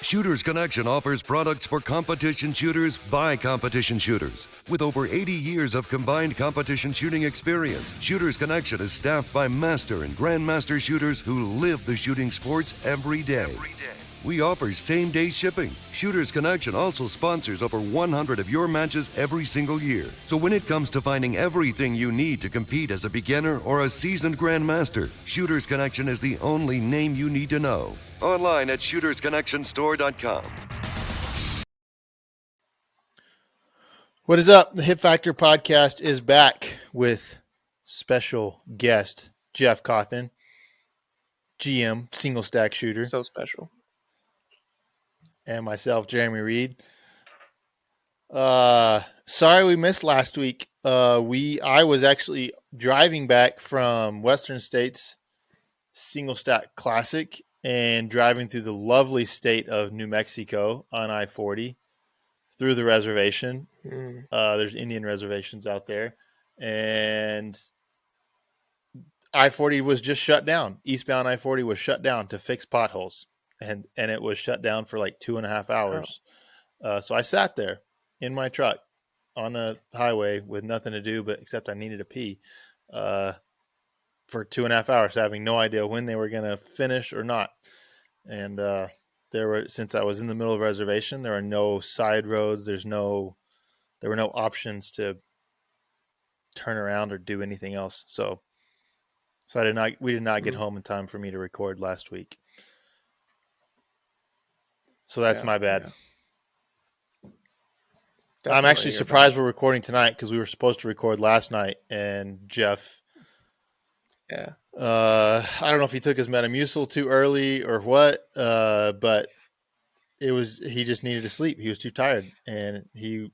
Shooters Connection offers products for competition shooters by competition shooters. With over 80 years of combined competition shooting experience, Shooters Connection is staffed by master and grandmaster shooters who live the shooting sports every day. We offer same-day shipping. Shooters Connection also sponsors over 100 of your matches every single year. So when it comes to finding everything you need to compete as a beginner or a seasoned grandmaster, Shooters Connection is the only name you need to know. Online at shootersconnectionstore.com. What is up? The Hit Factor podcast is back with special guest Jeff Cawthon, GM, single stack shooter. So special. And myself, Jeremy Reid. Sorry we missed last week. I was actually driving back from Western States Single Stack Classic and driving through the lovely state of New Mexico on I-40 through the reservation. There's Indian reservations out there. And I-40 was just shut down. Eastbound I-40 was shut down to fix potholes. And it was shut down for like 2.5 hours. So I sat there in my truck on the highway with nothing to do, but except I needed to pee for 2.5 hours, having no idea when they were going to finish or not. And since I was in the middle of a reservation, there are no side roads. There were no options to turn around or do anything else. So we did not get home in time for me to record last week. So that's my bad. Yeah. I'm actually surprised we're recording tonight because we were supposed to record last night, and Jeff. Yeah. I don't know if he took his Metamucil too early or what, but he just needed to sleep. He was too tired, and at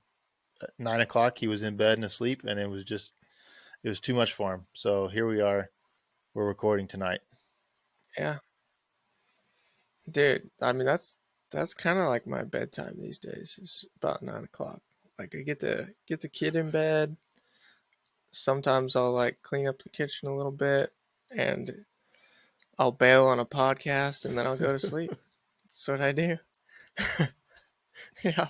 9 o'clock he was in bed and asleep, and it was too much for him. So here we are. We're recording tonight. Yeah. Dude, I mean that's kind of like my bedtime these days. It's about 9 o'clock. Like I get the kid in bed. Sometimes I'll like clean up the kitchen a little bit, and I'll bail on a podcast, and then I'll go to sleep. That's what I do. Yeah.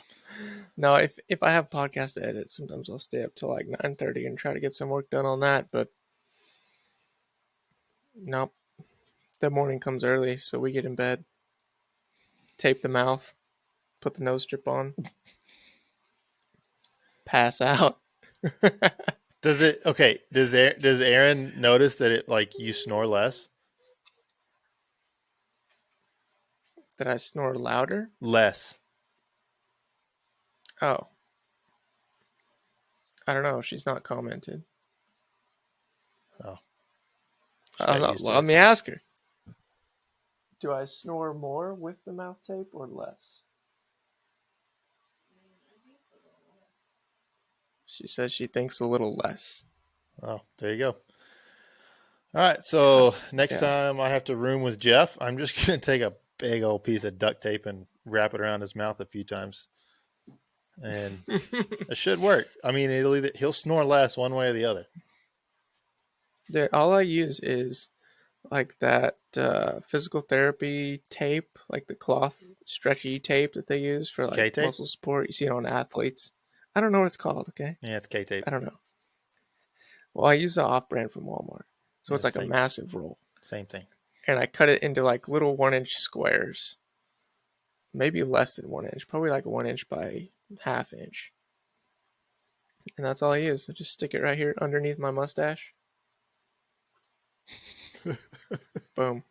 No, if I have podcast to edit, sometimes I'll stay up till like 9:30 and try to get some work done on that. But nope, the morning comes early, so we get in bed. Tape the mouth, put the nose strip on, pass out. Does Aaron notice that it like you snore less? That I snore louder? Less. Oh. I don't know. She's not commented. Oh. Let me ask her. Do I snore more with the mouth tape or less? She says she thinks a little less. Oh, there you go. All right, so next time I have to room with Jeff, I'm just going to take a big old piece of duct tape and wrap it around his mouth a few times. And it should work. I mean, he'll snore less one way or the other. Yeah, all I use is like that physical therapy tape, like the cloth stretchy tape that they use for like K-tape? Muscle sport. You see it on athletes. I don't know what it's called, okay? Yeah, it's K-tape. I don't know. Well, I use the off-brand from Walmart. So it's like a massive roll. Same thing. And I cut it into like little 1-inch squares. Maybe less than 1 inch. Probably like 1 inch by ½ inch. And that's all I use. I just stick it right here underneath my mustache. Boom.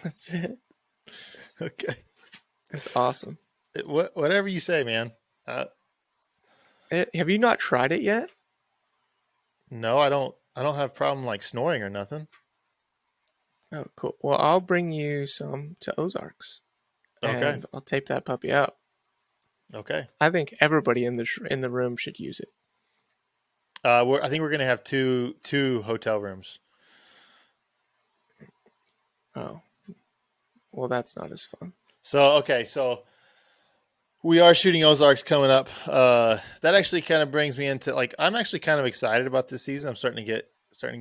That's it. Okay. It's awesome. Whatever you say, man. Have you not tried it yet? No, I don't have a problem like snoring or nothing. Oh, cool. Well, I'll bring you some to Ozarks. Okay. And I'll tape that puppy up. Okay. I think everybody in the room should use it. I think we're gonna have two hotel rooms. Oh, well, that's not as fun. So we are shooting Ozarks coming up. That actually kind of brings me into like I'm actually kind of excited about this season. I'm starting to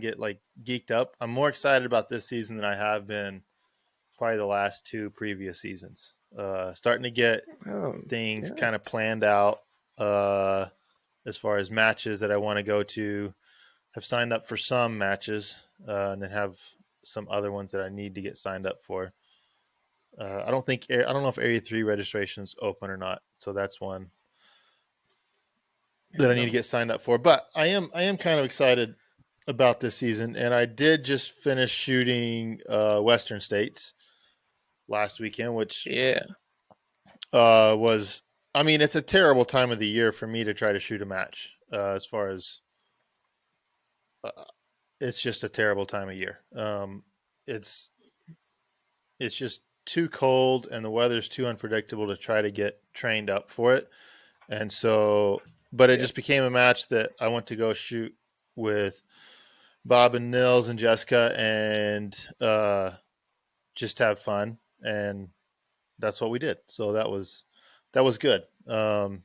get like geeked up. I'm more excited about this season than I have been probably the last two previous seasons. Starting to get Oh, things good. kind of planned out as far as matches that I want to go to. Have signed up for some matches and then have some other ones that I need to get signed up for. I don't know if Area 3 registration is open or not, so that's one that I need to get signed up for. But I am kind of excited about this season, and I did just finish shooting Western States last weekend, which Yeah. was, I mean, it's a terrible time of the year for me to try to shoot a match. As far as it's just a terrible time of year. It's just too cold and the weather's too unpredictable to try to get trained up for it. And so, but it just became a match that I went to go shoot with Bob and Nils and Jessica and just have fun. And that's what we did. So that was good. But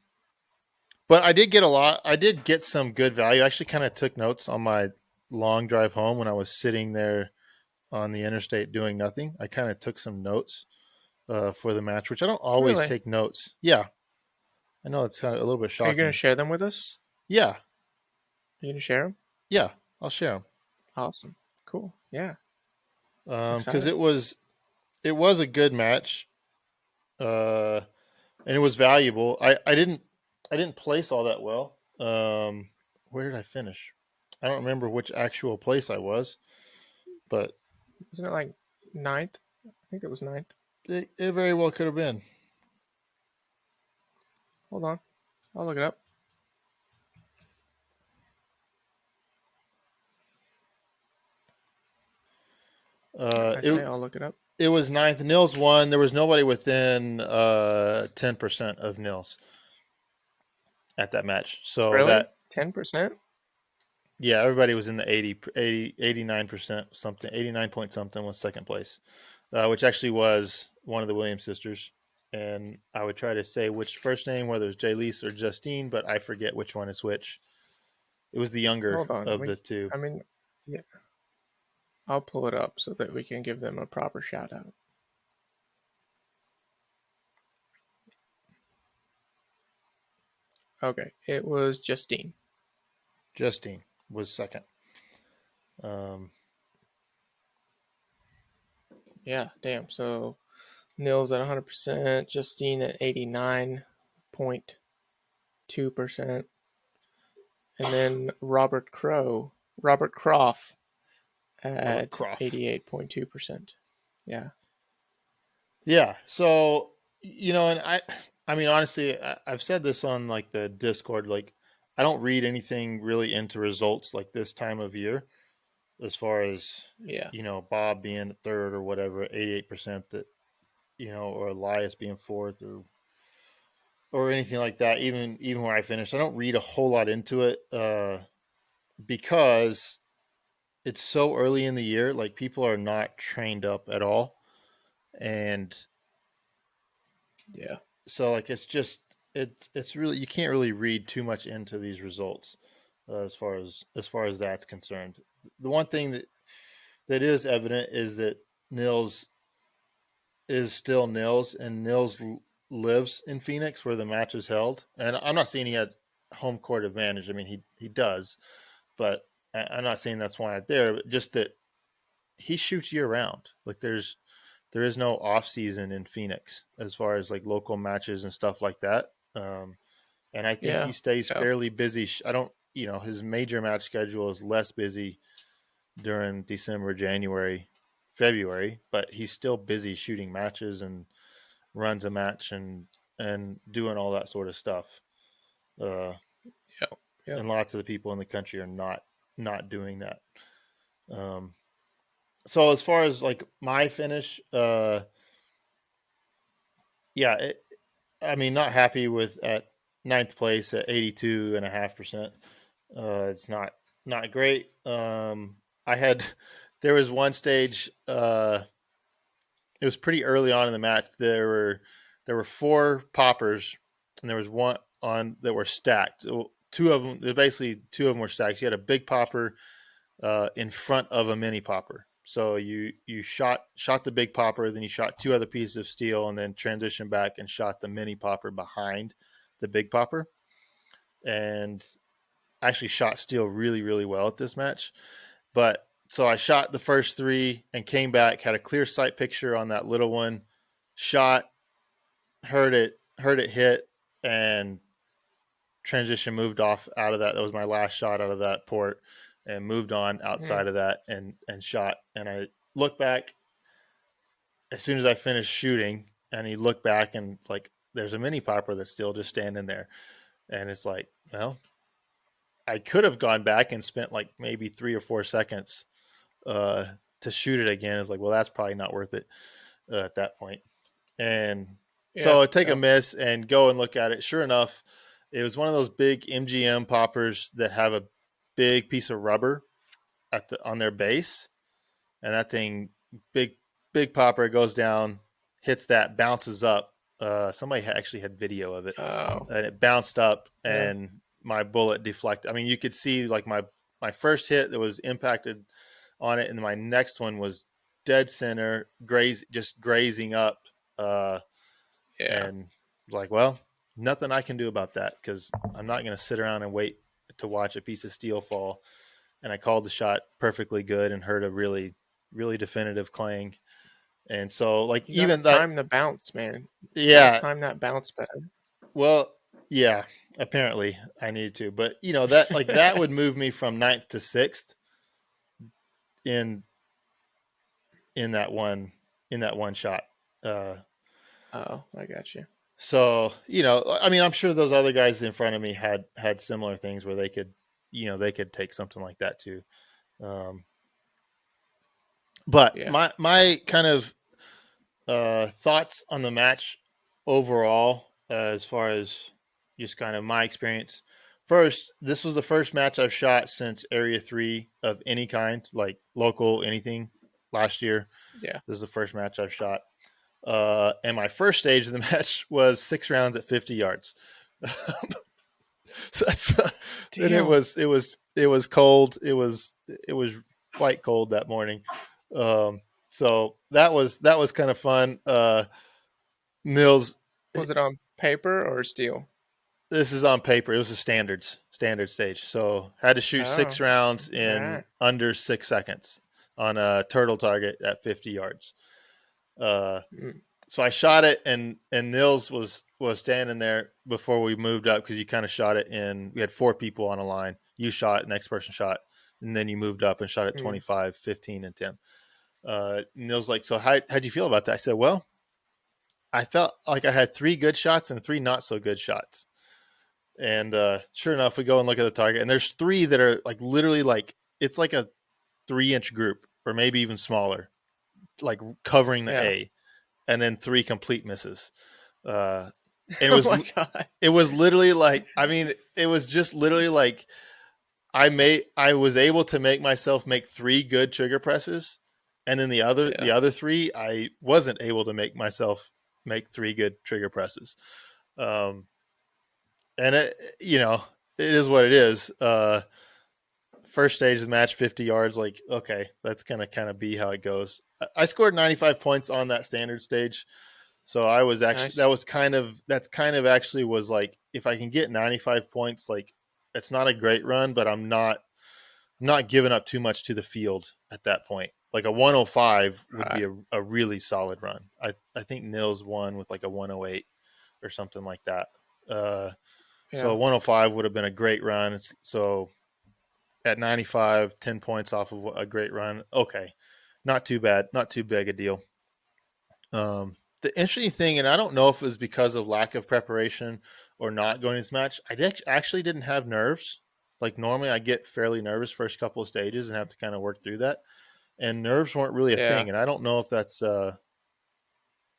I did get some good value. I actually kind of took notes on my long drive home when I was sitting there on the interstate doing nothing. I kind of took some notes for the match, which I don't always Really? take notes. Yeah. I know it's kind of a little bit Are shocking. you going to share them with us? Yeah. Are you going to share them? Yeah. I'll share them. Awesome. Cool. Yeah. Because it was a good match, and it was valuable. I didn't place all that well. Where did I finish? I don't remember which actual place I was, but Wasn't it like ninth? I think it was ninth. it very well could have been. Hold on. I'll look it up. I'll look it up. It was ninth. Nils won. There was nobody within 10% of Nils at that match. So Really? 10%? Yeah, everybody was in the 89% something, 89 point something was second place, which actually was one of the Williams sisters. And I would try to say which first name, whether it's Jaylise or Justine, but I forget which one is which. It was the younger Hold on. of the two. I mean, yeah. I'll pull it up so that we can give them a proper shout out. Okay, it was Justine. Justine was second. Yeah, damn. So Nils at 100%, Justine at 89.2%, and then Robert Croft at 88.2%. Yeah. Yeah. So, and I mean, honestly, I've said this on like the Discord, like I don't read anything really into results like this time of year, as far as, Bob being third or whatever, 88% that, or Elias being fourth or anything like that. Even where I finished, I don't read a whole lot into it, because it's so early in the year. Like people are not trained up at all. And yeah. So like it's really, you can't really read too much into these results as far as that's concerned. The one thing that is evident is that Nils is still Nils, and Nils lives in Phoenix where the match is held. And I'm not saying he had home court advantage. I mean he does, but I'm not saying that's why I'm there. But just that he shoots year round. Like there is no off season in Phoenix as far as like local matches and stuff like that. And I think he stays fairly busy. I don't, his major match schedule is less busy during December, January, February, but he's still busy shooting matches and runs a match and doing all that sort of stuff. And lots of the people in the country are not doing that. So as far as like my finish, I mean, not happy with at ninth place at 82.5%. It's not great. There was one stage, it was pretty early on in the match. There were four poppers and there was one on that were stacked. Two of them were stacked. You had a big popper in front of a mini popper. So you shot the big popper, then you shot two other pieces of steel, and then transitioned back and shot the mini popper behind the big popper. And actually shot steel really, really well at this match. But so I shot the first three and came back, had a clear sight picture on that little one, shot, heard it hit, and transition moved off out of that. That was my last shot out of that port, and moved on outside of that and shot. And I look back as soon as I finished shooting, and you look back and like there's a mini popper that's still just standing there. And it's like, well, I could have gone back and spent like maybe 3 or 4 seconds to shoot it again. It's like, well, that's probably not worth it at that point. And so I take a miss and go and look at it. Sure enough, it was one of those big MGM poppers that have a big piece of rubber on their base, and that thing, big popper, goes down, hits that, bounces up. Somebody actually had video of it, and it bounced up, and my bullet deflected. I mean, you could see like my first hit that was impacted on it, and my next one was dead center, just grazing up. And like, well, nothing I can do about that, because I'm not going to sit around and wait to watch a piece of steel fall. And I called the shot perfectly good and heard a really, really definitive clang. And so, like, you even that time the bounce, man. Time that bounce better. Well, yeah, apparently I needed to, but you know that like that would move me from 9th to 6th in that one shot. I got you. So, you know, I mean, I'm sure those other guys in front of me had similar things where they could take something like that too. But my kind of thoughts on the match overall, as far as just kind of my experience. First, this was the first match I've shot since Area 3 of any kind, like local, anything, last year. Yeah. This is the first match I've shot. And my first stage of the match was 6 rounds at 50 yards. So that's, and it was cold. It was quite cold that morning. So that was kind of fun. Mills. Was it on paper or steel? This is on paper. It was a standard stage. So had to shoot 6 rounds in under 6 seconds on a turtle target at 50 yards. So I shot it, and Nils was standing there before we moved up, because you kind of shot it in. We had 4 people on a line. You shot, next person shot, and then you moved up and shot at 25, 15, and 10. Nils like, so how'd you feel about that? I said, well, I felt like I had 3 good shots and 3 not so good shots. And sure enough, we go and look at the target, and there's 3 that are like literally like it's like a 3-inch group, or maybe even smaller, like covering the A, and then 3 complete misses. It was it was literally like, I mean, it was just literally like I was able to make myself make 3 good trigger presses, and then the other 3 I wasn't able to make myself make 3 good trigger presses. And it, you know, it is what it is. First stage of the match, 50 yards. Like, okay, that's gonna kind of be how it goes. I scored 95 points on that standard stage, so I was actually that's kind of actually was like, if I can get 95 points, like it's not a great run, but I'm not giving up too much to the field at that point. Like a 105 would be a really solid run. I think Nils won with like a 108 or something like that. So 105 would have been a great run. So at 95, 10 points off of a great run. Okay. Not too bad. Not too big a deal. The interesting thing, and I don't know if it was because of lack of preparation or not going to this match, I actually didn't have nerves. Like normally I get fairly nervous first couple of stages and have to kind of work through that. And nerves weren't really a thing. And I don't know if that's, you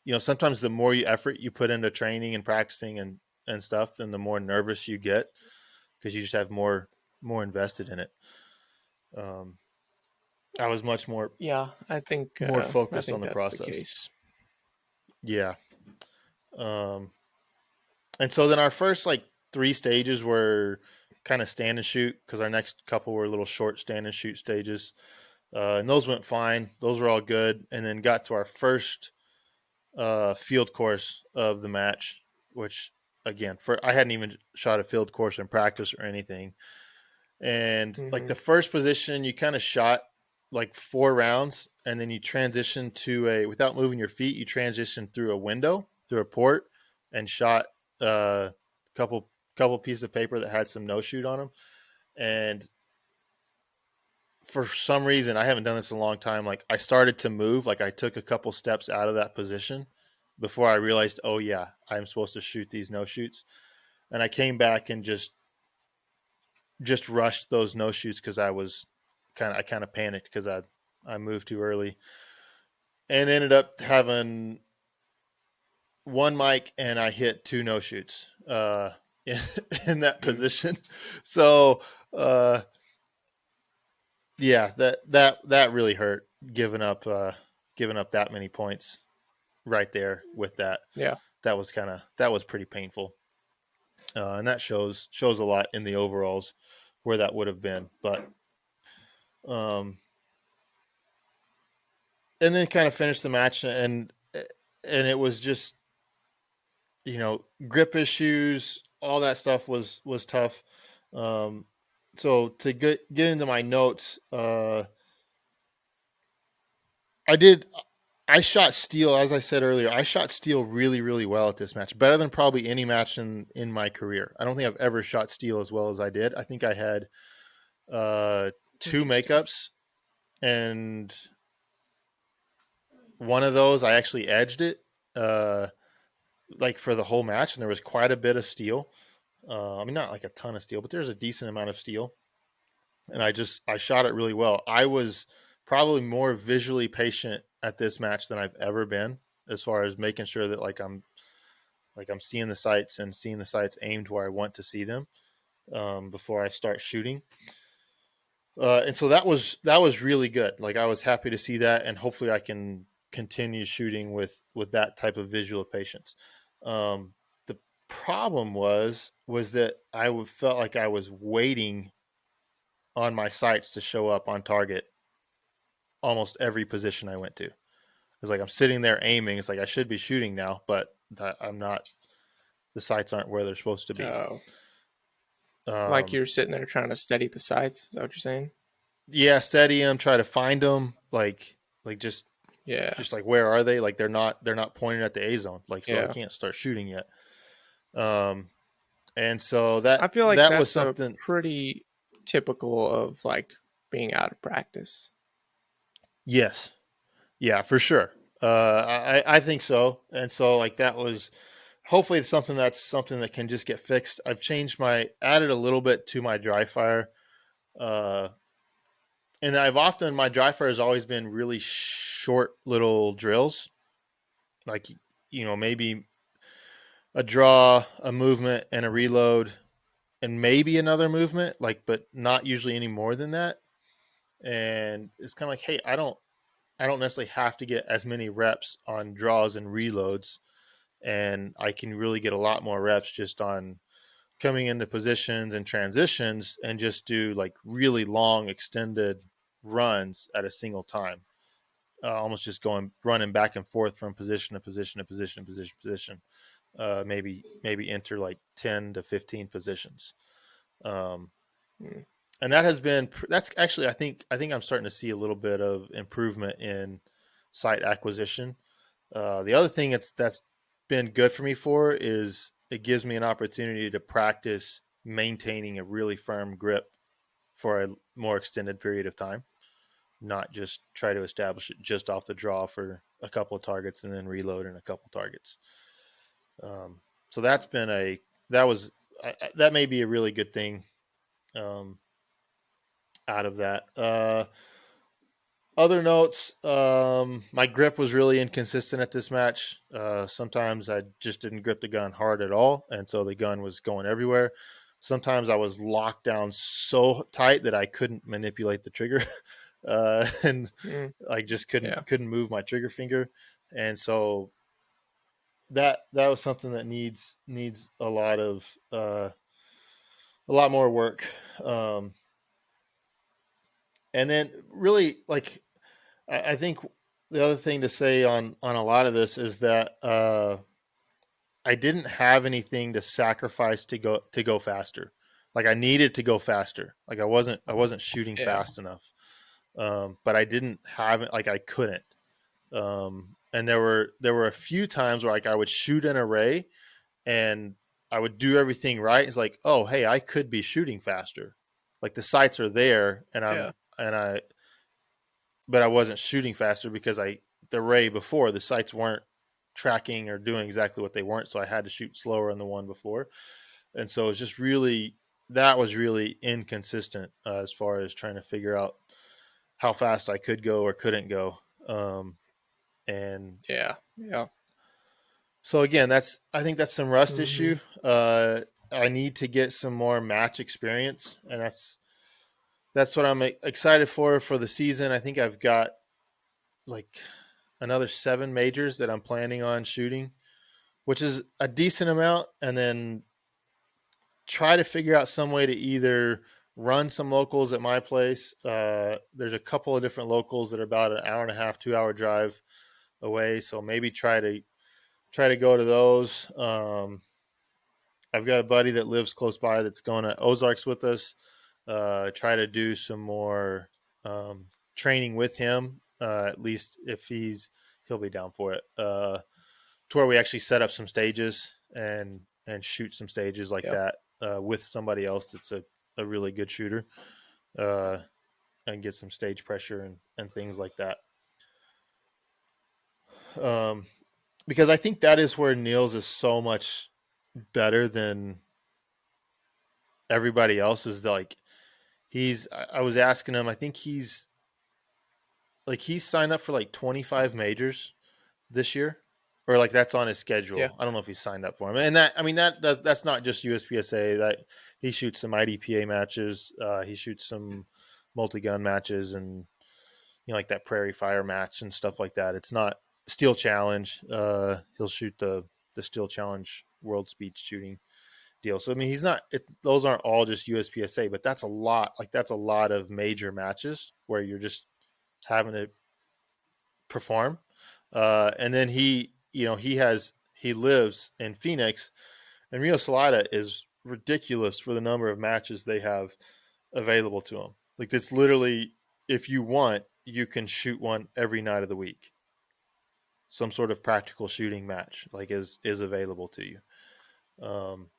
know, sometimes the more effort you put into training and practicing and stuff, then the more nervous you get, because you just have more invested in it. I was much more I think more focused on the that's process. The case. Yeah. And so then our first like 3 stages were kind of stand and shoot, because our next couple were little short stand and shoot stages. And those went fine. Those were all good. And then got to our first field course of the match, which again, I hadn't even shot a field course in practice or anything. And like the first position, you kind of shot like 4 rounds, and then you transition to without moving your feet, you transition through a window, through a port, and shot a couple pieces of paper that had some no shoot on them. And for some reason, I haven't done this in a long time. Like I started to move, like I took a couple steps out of that position before I realized, oh yeah, I'm supposed to shoot these no shoots. And I came back and just rushed those no shoots because I kind of panicked because I moved too early, and ended up having one mic and I hit 2 no shoots in, in that position. So yeah, that really hurt, giving up that many points right there with that. Yeah, that was pretty painful, and that shows a lot in the overalls where that would have been. But and then kind of finished the match, and it was just, grip issues, all that stuff was tough. So to get into my notes, I shot steel, as I said earlier. I shot steel really, really well at this match, better than probably any match in my career. I don't think I've ever shot steel as well as I did. I think I had 2 makeups, and one of those I actually edged it, like for the whole match, and there was quite a bit of steel. I mean, not like a ton of steel, but there's a decent amount of steel, and I shot it really well. I was probably more visually patient at this match than I've ever been, as far as making sure that I'm seeing the sights and seeing the sights aimed where I want to see them, before I start shooting. And so that was really good. Like I was happy to see that, and hopefully I can continue shooting with that type of visual patience. The problem was that I felt like I was waiting on my sights to show up on target almost every position I went to. It's like I'm sitting there aiming. It's like I should be shooting now, but I'm not. The sights aren't where they're supposed to be. Oh. Like you're sitting there trying to steady the sights. Is that what you're saying? Yeah, steady them, try to find them, like just like where are they? Like they're not pointing at the A zone. Like so, I can't start shooting yet. And so I feel like that that's was something pretty typical of like being out of practice. Yes, yeah, for sure. I think so, and so like that was hopefully it's something that can just get fixed. I've added a little bit to my dry fire, and my dry fire has always been really short little drills, like maybe a draw, a movement, and a reload, and maybe another movement, but not usually any more than that. And it's kind of like, hey, I don't necessarily have to get as many reps on draws and reloads, and I can really get a lot more reps just on coming into positions and transitions, and just do like really long extended runs at a single time, almost just running back and forth from position to position to position to position to position. Maybe enter like 10 to 15 positions. And that's actually, I think I'm starting to see a little bit of improvement in sight acquisition. The other thing that's been good for me is it gives me an opportunity to practice maintaining a really firm grip for a more extended period of time, not just try to establish it just off the draw for a couple of targets and then reload in a couple of targets. So that may be a really good thing out of that. Other notes, my grip was really inconsistent at this match. Sometimes I just didn't grip the gun hard at all, and so the gun was going everywhere. Sometimes I was locked down so tight that I couldn't manipulate the trigger, and I just couldn't move my trigger finger. And so that was something that needs a lot more work. And then really, like, I think the other thing to say on a lot of this is that I didn't have anything to sacrifice to go faster. Like I needed to go faster. Like I wasn't shooting Yeah. fast enough. But I didn't have it. Like I couldn't. And there were a few times where like I would shoot an array and I would do everything right. It's like, oh hey, I could be shooting faster. Like the sights are there, and Yeah. but I wasn't shooting faster because the array before the sights weren't tracking or doing exactly what they weren't, so I had to shoot slower on the one before, and so it's just really that was really inconsistent as far as trying to figure out how fast I could go or couldn't go, and Yeah. Yeah. so again, I think that's some rust Hmm. issue. I need to get some more match experience, and that's what I'm excited for the season. I think I've got like another 7 majors that I'm planning on shooting, which is a decent amount, and then try to figure out some way to either run some locals at my place. There's a couple of different locals that are about an hour and a half, 2 hour drive away, so maybe try to go to those. I've got a buddy that lives close by that's going to Ozarks with us. Try to do some more training with him. At least if he'll be down for it. To where we actually set up some stages and shoot some stages like Yeah. that with somebody else that's a really good shooter, uh, and get some stage pressure and things like that. Um, because I think that is where Niels is so much better than everybody else. Is like I was asking him. I think he's signed up for like 25 majors this year, or like that's on his Yeah. schedule. I don't know if he's signed up for him. And that I mean that's not just USPSA. That he shoots some IDPA matches. He shoots some multi-gun matches, and like that Prairie Fire match and stuff like that. It's not Steel Challenge. He'll shoot the Steel Challenge World Speed Shooting deal. So I mean, he's not. Those aren't all just USPSA, but that's a lot. Like that's a lot of major matches where you're just having to perform. And then he lives in Phoenix, and Rio Salida is ridiculous for the number of matches they have available to him. Like it's literally, if you want, you can shoot one every night of the week. Some sort of practical shooting match like is available to you. Um,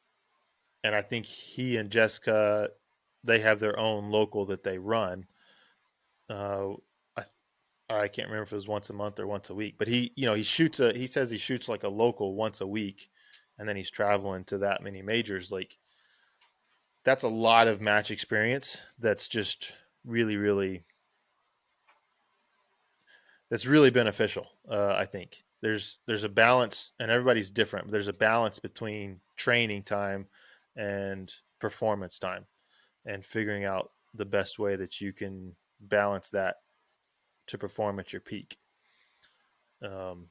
and I think he and Jessica, they have their own local that they run. Uh, I I can't remember if it was once a month or once a week, but he says he shoots like a local once a week, and then he's traveling to that many majors. Like that's a lot of match experience. That's just really, really that's really beneficial. I think there's a balance, and everybody's different. But there's a balance between training time and performance time, and figuring out the best way that you can balance that to perform at your peak. Um,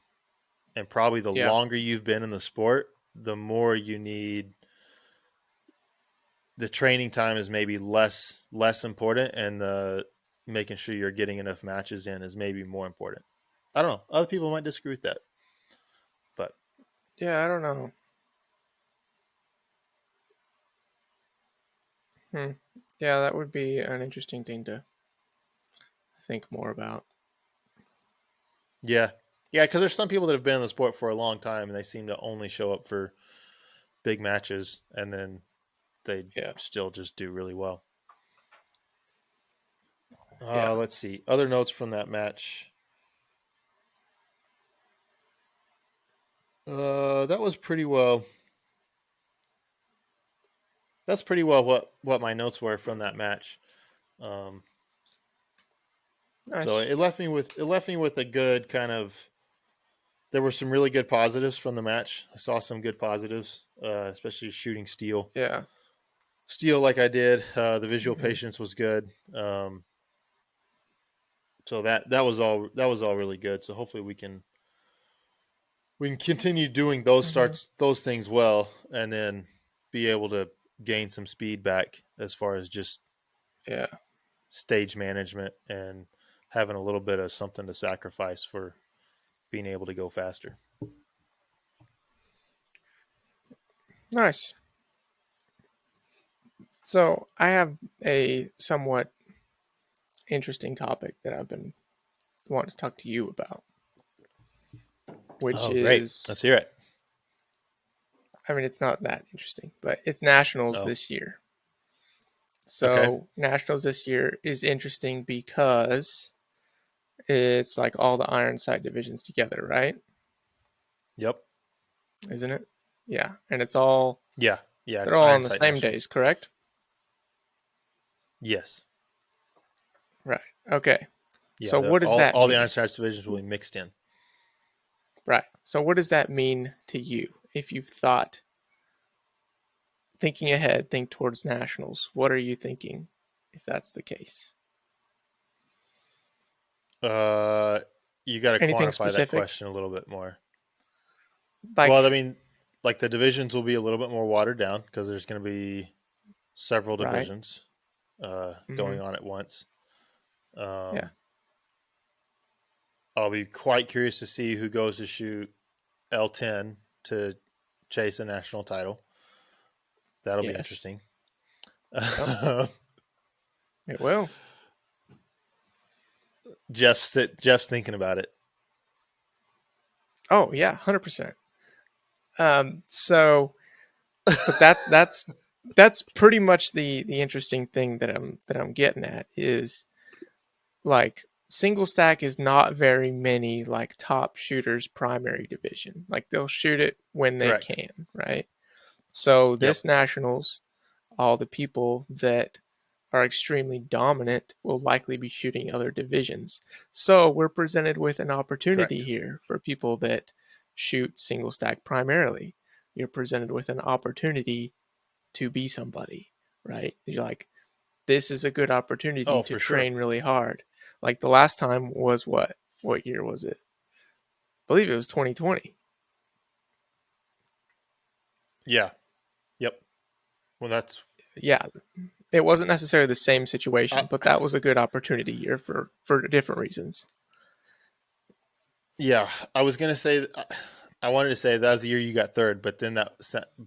and probably the Yeah. longer you've been in the sport, the more you need the training time is maybe less important, and the making sure you're getting enough matches in is maybe more important. I don't know. Other people might disagree with that, but Yeah. I don't know. Hmm. Yeah, that would be an interesting thing to think more about. yeah, yeah, because there's some people that have been in the sport for a long time and they seem to only show up for big matches, and then they Yeah. still just do really well. Yeah. Let's see other notes from that match. That was pretty well. That's pretty well what my notes were from that match. Um, so Nice. it left me with a good kind of. There were some really good positives from the match. I saw some good positives, especially shooting steel. Yeah. Steel like I did. The visual Hmm. patience was good. So that was all really good. So hopefully we can continue doing Hmm. those things well, and then be able to gain some speed back as far as just Yeah. stage management and having a little bit of something to sacrifice for being able to go faster. Nice. So I have a somewhat interesting topic that I've been wanting to talk to you about, which Oh, great. is, Let's hear it. I mean, it's not that interesting, but it's nationals Oh, this year. okay. So nationals this year is interesting because it's like all the Ironside divisions together, right? Yep. Isn't it? Yeah, and it's all Yeah. Yeah. they're It's all on the Ironsight same Nationals. days, correct? Yes. Right. Okay. Yeah. So what does that All the mean? Ironsight divisions will be mixed in. Right. So what does that mean to you if you've thought thinking ahead, think towards nationals? What are you thinking if that's the case? You got to Anything quantify that specific? question a little bit more. Well, I Like, mean, like the divisions will be a little bit more watered down because there's going to be several right? divisions Mm-hmm. going on at once. Yeah. I'll be quite curious to see who goes to shoot L10 to chase a national title. That'll be Yes. interesting. Yep. It will. Jeff's thinking about it. Oh yeah, 100%. So, but that's pretty much the interesting thing that I'm getting at is like single stack is not very many like top shooters primary division. Like they'll shoot it when they Correct. can, right? So Yep. this nationals, all the people that are extremely dominant will likely be shooting other divisions. So we're presented with an opportunity Correct. here for people that shoot single stack primarily. You're presented with an opportunity to be somebody, right? You're like, this is a good opportunity Oh, to for sure. train really hard. Like the last time was what? What year was it? I believe it was 2020. Yeah. Yep. Well, that's Yeah, it wasn't necessarily the same uh, situation, but that was a good opportunity year for different reasons. yeah. I was gonna say I wanted to say that was the year you got third, but then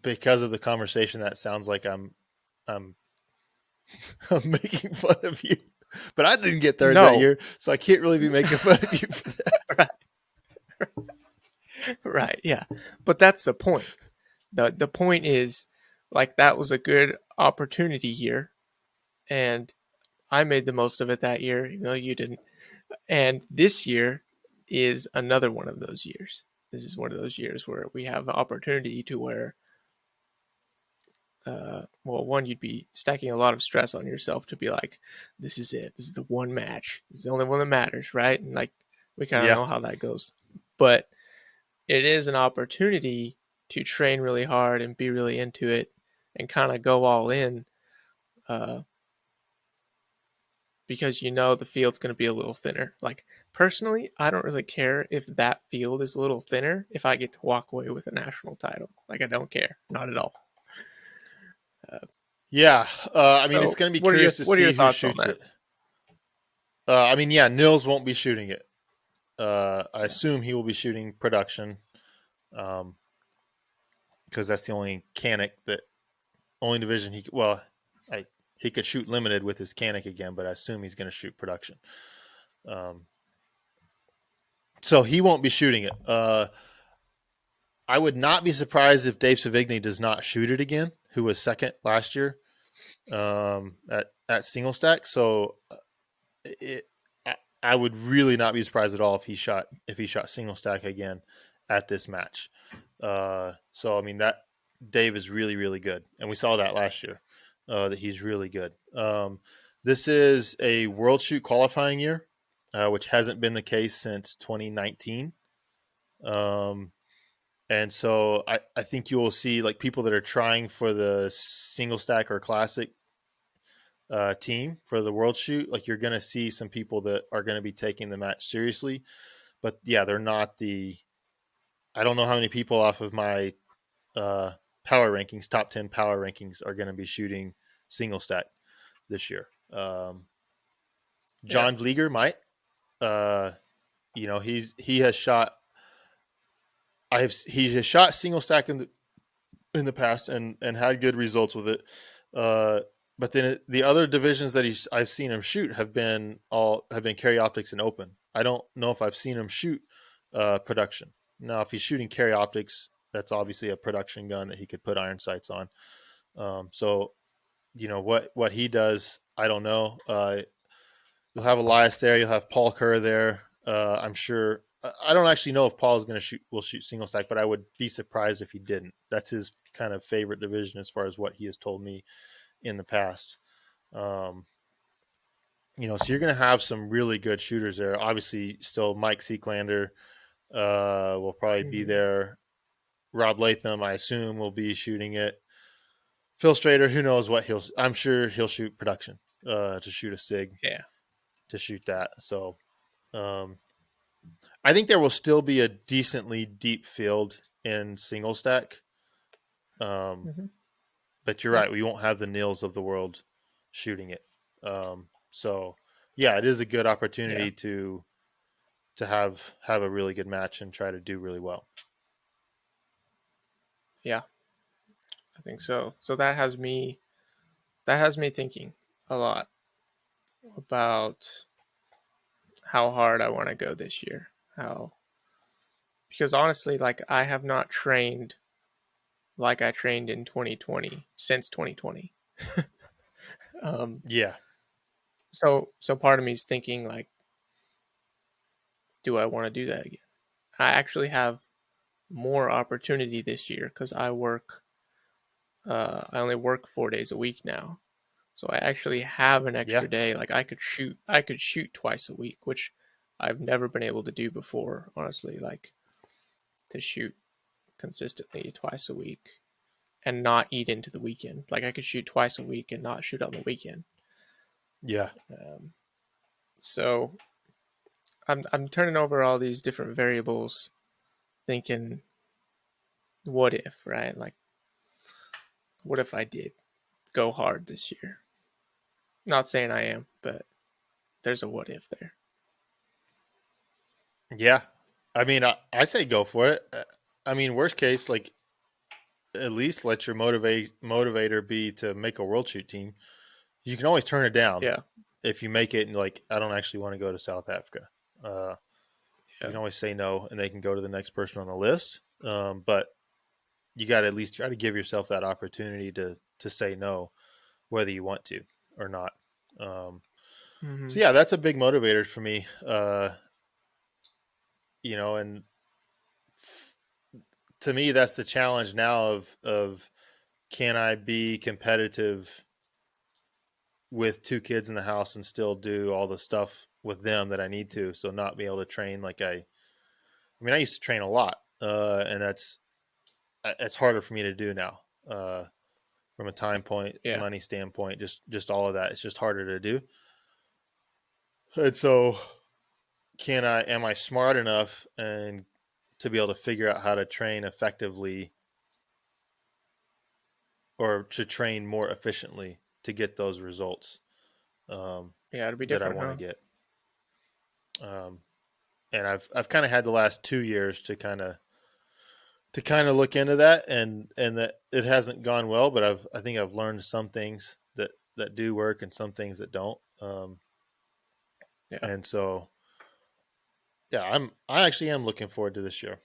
because of the conversation, that sounds like I'm I'm making fun of you. But I didn't get third that No, year, so I can't really be making fun of you for that. right, right, yeah, but that's the point. The point is like that was a good opportunity year, and I made the most of it that year, even though you didn't. And this year is another one of those years. This is one of those years where we have an opportunity to where, well, one, you'd be stacking a lot of stress on yourself to be like, this is it. This is the one match. This is the only one that matters, right? And like, we kind of Yeah. know how that goes. But it is an opportunity to train really hard and be really into it and kind of go all in uh, because you know the field's going to be a little thinner. Like personally, I don't really care if that field is a little thinner if I get to walk away with a national title. Like I don't care, not at all. Yeah. I mean, it's So going to be what are your curious to what are your see who thoughts on shoots that? it. I mean, yeah, Nils won't be shooting it. I assume he will be shooting production, because that's the only only division Well, he could shoot limited with his canic again, but I assume he's going to shoot production. So he won't be shooting it. I would not be surprised if Dave Savigny does not shoot it again, who was second last year at single stack. So it, I would really not be surprised at all if he shot single stack again at this match. So I mean that Dave is really really good, and we saw that last year that he's really good. This is a World Shoot qualifying year, which hasn't been the case since 2019. And so I think you will see like people that are trying for the single stack or classic team for the World Shoot. Like you're going to see some people that are going to be taking the match seriously, but yeah, they're not the. I don't know how many people off of my power rankings, top 10 power rankings, are going to be shooting single stack this year. John Vlieger might. He has shot. He has shot single stack in the past and had good results with it. But then the other divisions that I've seen him shoot have been carry optics and open. I don't know if I've seen him shoot production. Now, if he's shooting carry optics, that's obviously a production gun that he could put iron sights on. So, what he does, I don't know. You'll have Elias there. You'll have Paul Kerr there. I'm sure. I don't actually know if Paul is going to will shoot single stack, but I would be surprised if he didn't. That's his kind of favorite division as far as what he has told me in the past. So you're going to have some really good shooters there. Obviously, still Mike Seeklander will probably be there. Rob Latham, I assume, will be shooting it. Phil Strader, who knows what I'm sure he'll shoot production to shoot a SIG. Yeah. To shoot that. So I think there will still be a decently deep field in single stack. But you're right. We won't have the Nils of the world shooting it. So yeah, it is a good opportunity to have a really good match and try to do really well. Yeah, I think so. So that has me thinking a lot about how hard I want to go this year. Because honestly, like, I have not trained like I trained in 2020 since 2020. Yeah. So part of me is thinking, like, do I want to do that again? I actually have more opportunity this year because I only work 4 days a week now. So I actually have an extra day. Like, I could shoot twice a week, which I've never been able to do before, honestly, like, to shoot consistently twice a week and not eat into the weekend. Like, I could shoot twice a week and not shoot on the weekend. Yeah. So I'm turning over all these different variables, thinking, what if, right? Like, what if I did go hard this year? Not saying I am, but there's a what if there. Yeah. I mean, I say go for it. I mean, worst case, like, at least let your motivator be to make a world shoot team. You can always turn it down. Yeah. If you make it and, like, I don't actually want to go to South Africa. You can always say no, and they can go to the next person on the list. But you got to at least try to give yourself that opportunity to say no, whether you want to or not. So yeah, that's a big motivator for me. And to me, that's the challenge now of can I be competitive with 2 kids in the house and still do all the stuff with them that I need to, so not be able to train like I used to train a lot, and that's harder for me to do now, from a time point, money standpoint, just all of that. It's just harder to do. And so am I smart enough and to be able to figure out how to train effectively or to train more efficiently to get those results it'd be different, that I want to get. And I've kind of had the last 2 years to kind of look into that, and that it hasn't gone well, but I think I've learned some things that do work and some things that don't. And so, yeah, I actually am looking forward to this year,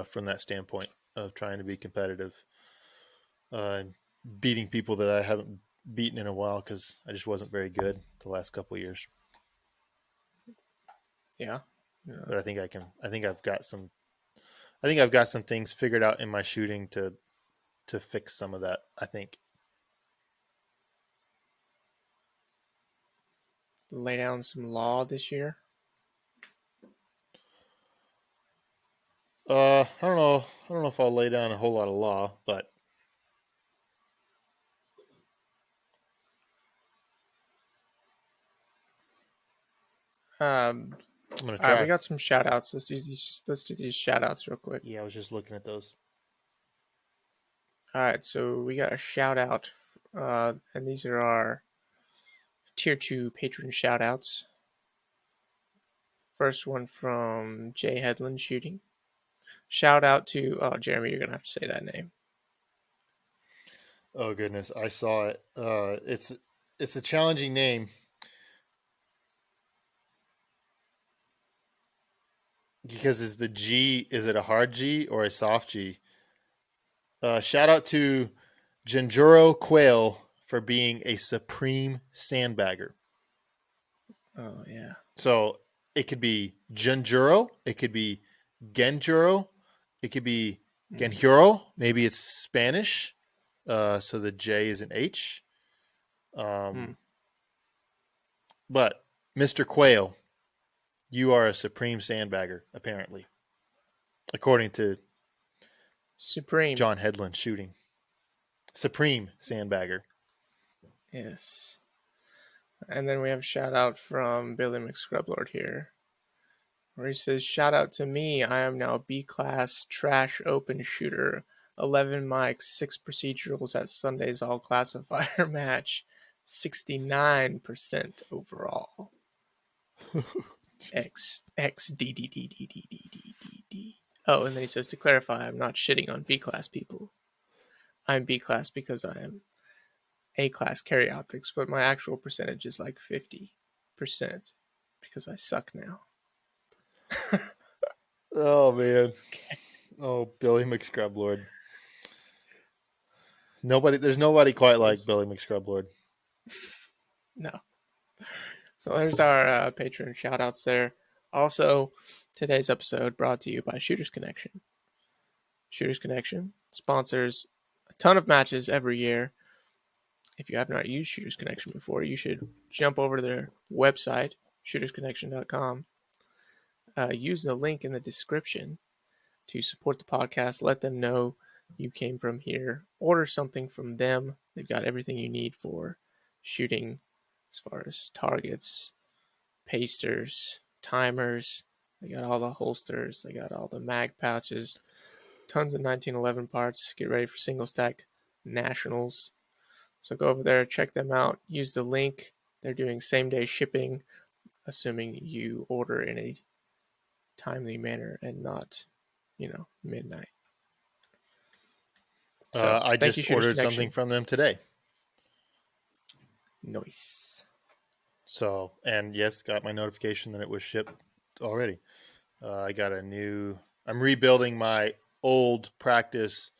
from that standpoint of trying to be competitive, and beating people that I haven't beaten in a while, because I just wasn't very good the last couple of years. Yeah. But I think I've got some things figured out in my shooting to fix some of that, I think. Lay down some law this year. I don't know if I'll lay down a whole lot of law, but I'm gonna try. All right, we got some shout outs. Let's do these shout outs real quick. Yeah, I was just looking at those. All right, so we got a shout out, and these are our tier 2 patron shout outs. First one from Jay Headland Shooting. Shout out to Jeremy. You're gonna have to say that name. Oh goodness, I saw it. It's a challenging name because is it a hard G or a soft G? Shout out to Genjuro Quail for being a supreme sandbagger. Oh yeah. So it could be Genjuro, it could be Genjuro, it could be Genjuro. Maybe it's Spanish, so the J is an H. But Mr. Quail, you are a supreme sandbagger, apparently, according to Supreme. John Headland Shooting. Supreme sandbagger. Yes. And then we have a shout out from Billy McScrublord here, where he says, "Shout out to me. I am now B class trash open shooter. 11 mics, 6 procedurals at Sunday's all classifier match. 69% overall. X D D D D D D D D D. Oh, and then he says, to clarify, I'm not shitting on B class people. I'm B class because I am A class carry optics, but my actual percentage is like 50% because I suck now." Oh man. Oh, Billy McScrublord. There's nobody quite like Billy McScrublord. No. So there's our patron shout outs there. Also, today's episode brought to you by Shooters Connection. Shooters Connection sponsors a ton of matches every year. If you have not used Shooters Connection before, you should jump over to their website, shootersconnection.com. Use the link in the description to support the podcast. Let them know you came from here. Order something from them. They've got everything you need for shooting, as far as targets, pasters, timers. They got all the holsters. They got all the mag pouches. Tons of 1911 parts. Get ready for single stack nationals. So go over there, check them out. Use the link. They're doing same day shipping, assuming you order in a timely manner and not, midnight. So I thank you, just Shooters ordered Connection. something from them today. Nice. So, and yes, got my notification that it was shipped already. I got I'm rebuilding my old practice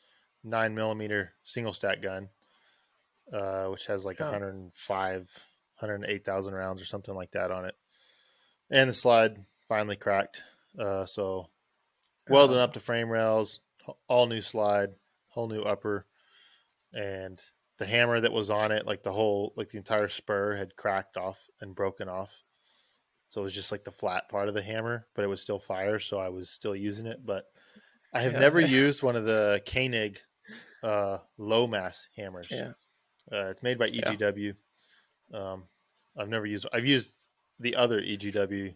9mm single stack gun, which has like 108,000 rounds or something like that on it. And the slide finally cracked. So welding up the frame rails, all new slide, whole new upper, and the hammer that was on it, like the entire spur had cracked off and broken off. So it was just like the flat part of the hammer, but it was still fire. So I was still using it, but I have never used one of the Koenig low mass hammers. Yeah. It's made by EGW. I've used the other EGW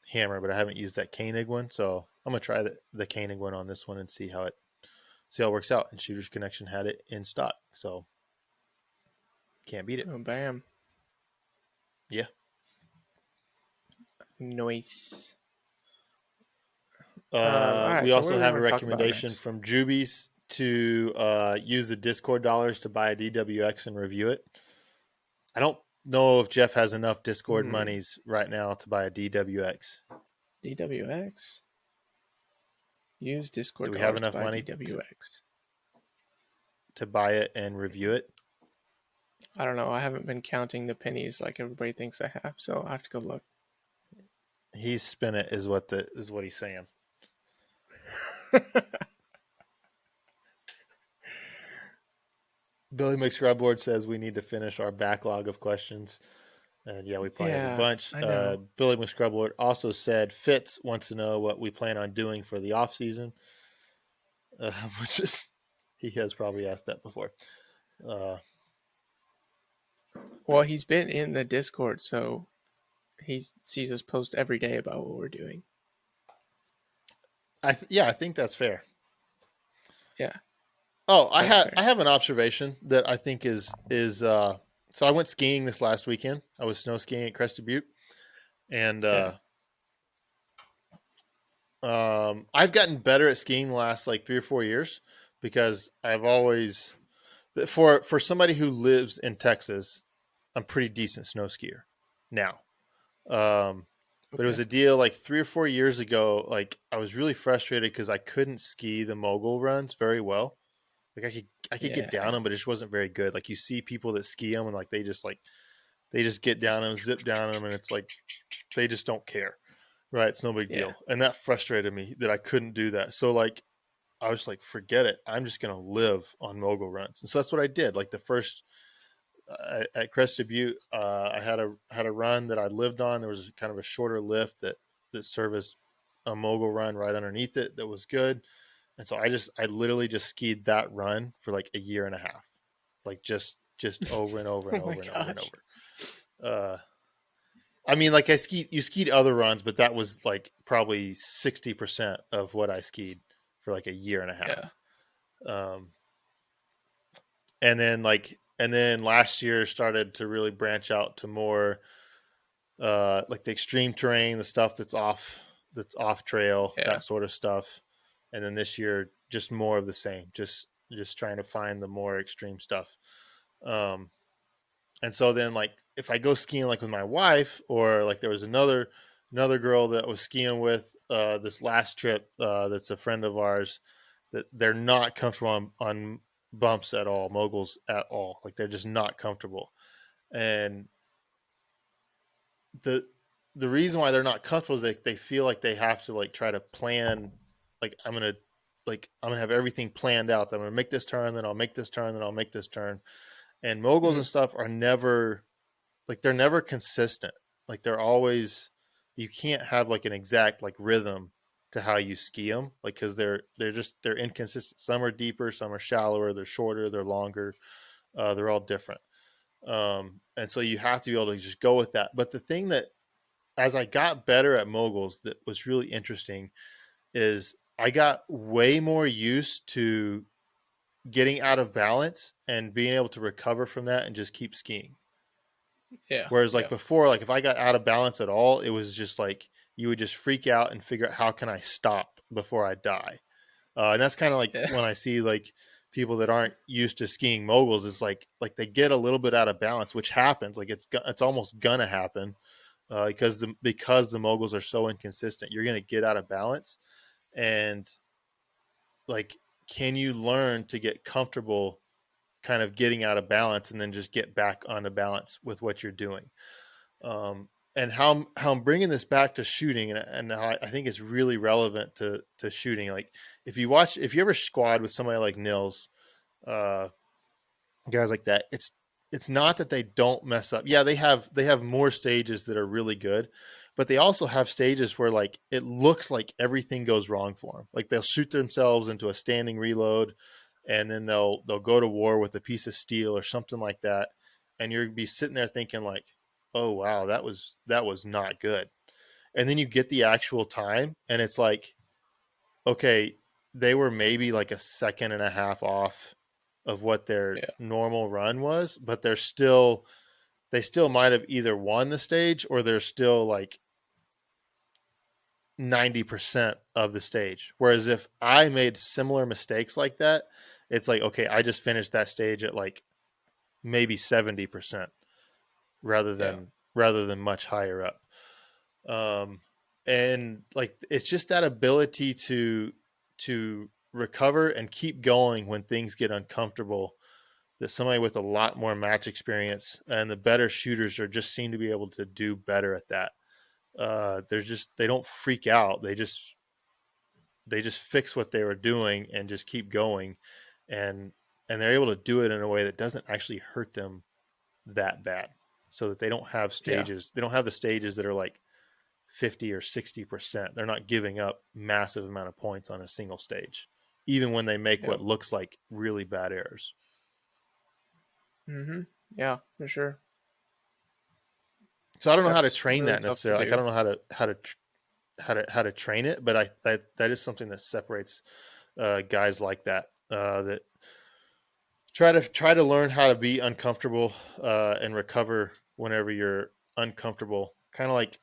hammer, but I haven't used that Koenig one. So I'm going to try the Koenig one on this one and see how it works out. And Shooters Connection had it in stock. So can't beat it. Oh, bam. Yeah. Nice. We also have a recommendation from Jubies to use the Discord dollars to buy a DWX and review it. I don't know if Jeff has enough Discord monies right now to buy a DWX. DWX? Use Discord Do we dollars have enough to buy money DWX. to buy it and review it? I don't know. I haven't been counting the pennies like everybody thinks I have, so I have to go look. He's spin it is what he's saying. Billy McScrubboard says we need to finish our backlog of questions. And yeah, we probably have a bunch. Billy McScrubboard also said Fitz wants to know what we plan on doing for the off season, which is he has probably asked that before. Well, he's been in the Discord, so he sees us post every day about what we're doing. I think that's fair. Yeah. Oh, I have an observation that I think is so I went skiing this last weekend. I was snow skiing at Crested Butte, And Yeah. I've gotten better at skiing the last like 3 or 4 years because I've always for somebody who lives in Texas, I'm pretty decent snow skier now. Um, but it was Okay. a deal like 3 or 4 years ago. Like I was really frustrated because I couldn't ski the mogul runs very well. Like I could get down Yeah. them, but it just wasn't very good. Like you see people that ski them and like they just get down them, zip down them, and it's like they just don't care. Right? It's no big Yeah. deal. And that frustrated me that I couldn't do that. So like I was like, forget it. I'm just gonna live on mogul runs. And so that's what I did. Like the first at Crested Butte, I had a run that I lived on. There was kind of a shorter lift that serviced a mogul run right underneath it that was good. And so I literally just skied that run for like a year and a half, like just over and over and Oh my over and over and gosh. over. Uh, I mean, like you skied other runs, but that was like probably 60% of what I skied for like a year and a Yeah. half. Um, and then last year started to really branch out to more like the extreme terrain, the stuff that's off trail, Yeah. that sort of stuff. And then this year, just more of the same, just trying to find the more extreme stuff. Um, and so then like if I go skiing like with my wife, or like there was another girl that I was skiing with this last trip that's a friend of ours, that they're not comfortable on bumps at all, moguls at all. Like they're just not comfortable. And the the reason why they're not comfortable is they feel like they have to like try to plan, like I'm gonna have everything planned out. I'm gonna make this turn, then I'll make this turn, then I'll make this turn. And moguls Mhm. and stuff are never like they're never consistent. Like they're always, you can't have like an exact like rhythm to how you ski them, like because they're inconsistent. Some are deeper, some are shallower, they're shorter, they're longer. They're all different. And so you have to be able to just go with that. But the thing that as I got better at moguls that was really interesting is I got way more used to getting out of balance and being able to recover from that and just keep skiing. Yeah. Whereas like Yeah. before, like if I got out of balance at all, it was just like you would just freak out and figure out how can I stop before I die. And that's kind of like Yeah. when I see like people that aren't used to skiing moguls, is like they get a little bit out of balance, which happens. Like it's almost gonna happen because the moguls are so inconsistent. You're gonna get out of balance, and like, can you learn to get comfortable kind of getting out of balance and then just get back onto balance with what you're doing? And how I'm bringing this back to shooting, and how I think it's really relevant to shooting. Like if you ever squad with somebody like Nils, uh, guys like that, it's not that they don't mess up. Yeah, they have more stages that are really good, but they also have stages where like it looks like everything goes wrong for them. Like they'll shoot themselves into a standing reload, and then they'll go to war with a piece of steel or something like that, and you'll be sitting there thinking like, oh wow, that was not good. And then you get the actual time, and it's like, okay, they were maybe like a second and a half off of what their Yeah. normal run was, but they still might have either won the stage, or they're still like 90% of the stage. Whereas if I made similar mistakes like that, it's like, okay, I just finished that stage at like maybe 70% rather Yeah. than rather than much higher up. Um, and like it's just that ability to recover and keep going when things get uncomfortable, that somebody with a lot more match experience and the better shooters are just seem to be able to do better at that. They don't freak out. They just fix what they were doing and just keep going, and they're able to do it in a way that doesn't actually hurt them that bad, so that they don't have Yeah. stages. They don't have the stages that are like 50 or 60%. They're not giving up massive amount of points on a single stage, even when they make Yeah. what looks like really bad errors. Mhm. Yeah, for sure. So I don't know how to That's train really that tough to necessarily. Like I do. don't know how to train it, but that is something that separates guys like that, that try to learn how to be uncomfortable and recover whenever you're uncomfortable. Kind of like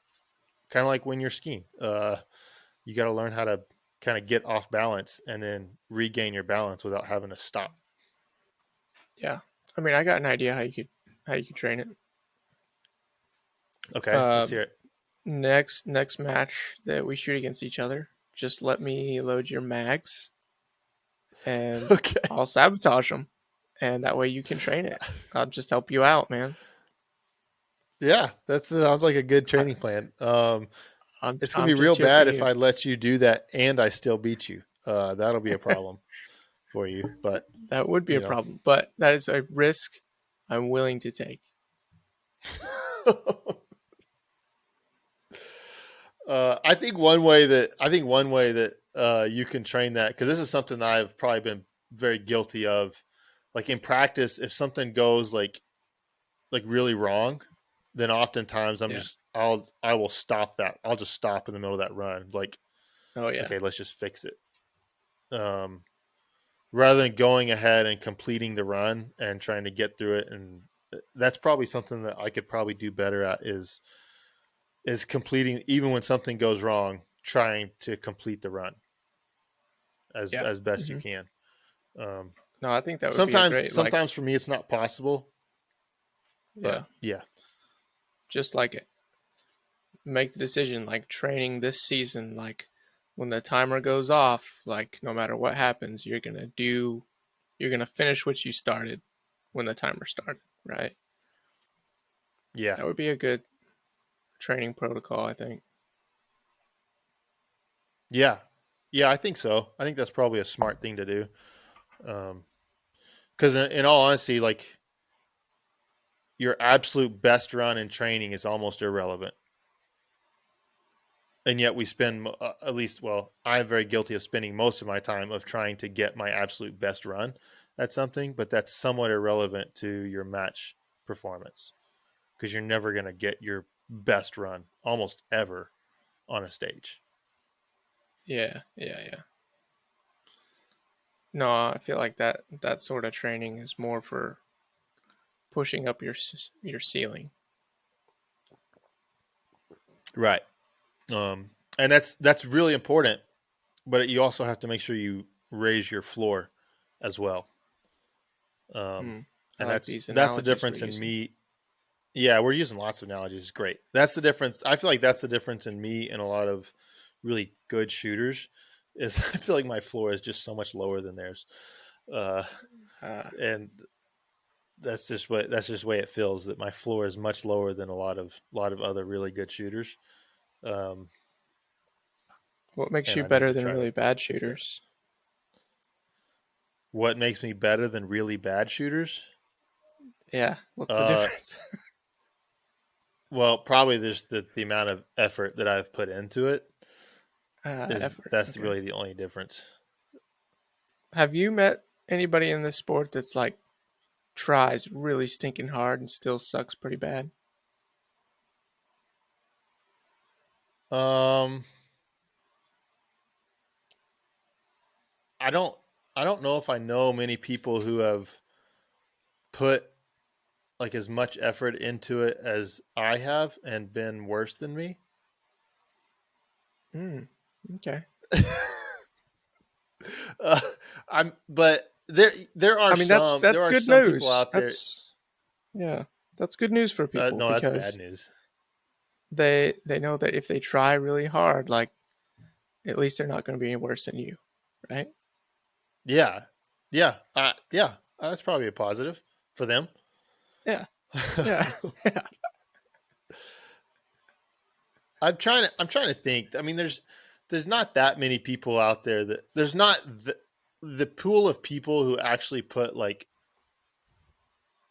kind of like when you're skiing. You got to learn how to kind of get off balance and then regain your balance without having to stop. Yeah. I mean, I got an idea how you could train it. Okay, Uh, let's hear it. next match that we shoot against each other, just let me load your mags, and Okay. I'll sabotage them, and that way you can train it. I'll just help you out, man. Yeah, that sounds like a good training plan. It's gonna I'm be real just here for bad if you. I let you do that and I still beat you. That'll be a problem for you. But That would be a you know, problem, but that is a risk I'm willing to take. I think one way that you can train that, because this is something that I've probably been very guilty of. Like in practice, if something goes like really wrong, then oftentimes Yeah. I will stop that. I'll just stop in the middle of that run. Like, Oh yeah. okay, let's just fix it. Rather than going ahead and completing the run and trying to get through it. And that's probably something that I could probably do better at is completing, even when something goes wrong, trying to complete the run Yeah. as best you hmm can. Um, No, I think that would be a sometimes great, like, sometimes for me it's not possible, but yeah, yeah, just like it. Make the decision, like training this season, like when the timer goes off, like no matter what happens, you're gonna finish what you started when the timer started, right? yeah, That would be a good training protocol, I think. yeah, yeah. I think so. I think that's probably a smart thing to do. Because in all honesty, like your absolute best run in training is almost irrelevant. And yet we spend at least, well, I'm very guilty of spending most of my time of trying to get my absolute best run at something, but that's somewhat irrelevant to your match performance because you're never going to get your best run almost ever on a stage. Yeah, yeah, yeah. No, I feel like that sort of training is more for pushing up your ceiling. Right. And that's really important, but you also have to make sure you raise your floor as well. Um, Hmm. I and like that's these that's the analogies we're difference in using. me. Yeah, we're using lots of analogies. It's great. That's the difference. I feel like that's the difference in me and a lot of really good shooters. Is I feel like my floor is just so much lower than theirs, uh, Uh, and that's just the way it feels. That my floor is much lower than a lot of other really good shooters, um, what makes and you I need better to than try to really bad fix that. shooters? What makes me better than really bad shooters? Yeah, what's the Uh, difference? well, probably just the amount of effort that I've put into it is Effort. that's Okay. really the only difference. Have you met anybody in this sport that's like tries really stinking hard and still sucks pretty bad? Um, I don't I don't know if I know many people who have put like as much effort into it as I have and been worse than me. Hmm. Okay. uh, but I mean, that's there are good some people news. out there. That's yeah, that's good news for people No, that's bad because news. they know that if they try really hard, like at least they're not going to be any worse than you, right? Yeah, yeah. That's probably a positive for them. Yeah. Yeah. Yeah. I'm trying to think. I mean, there's not that many people out there that there's not the pool of people who actually put like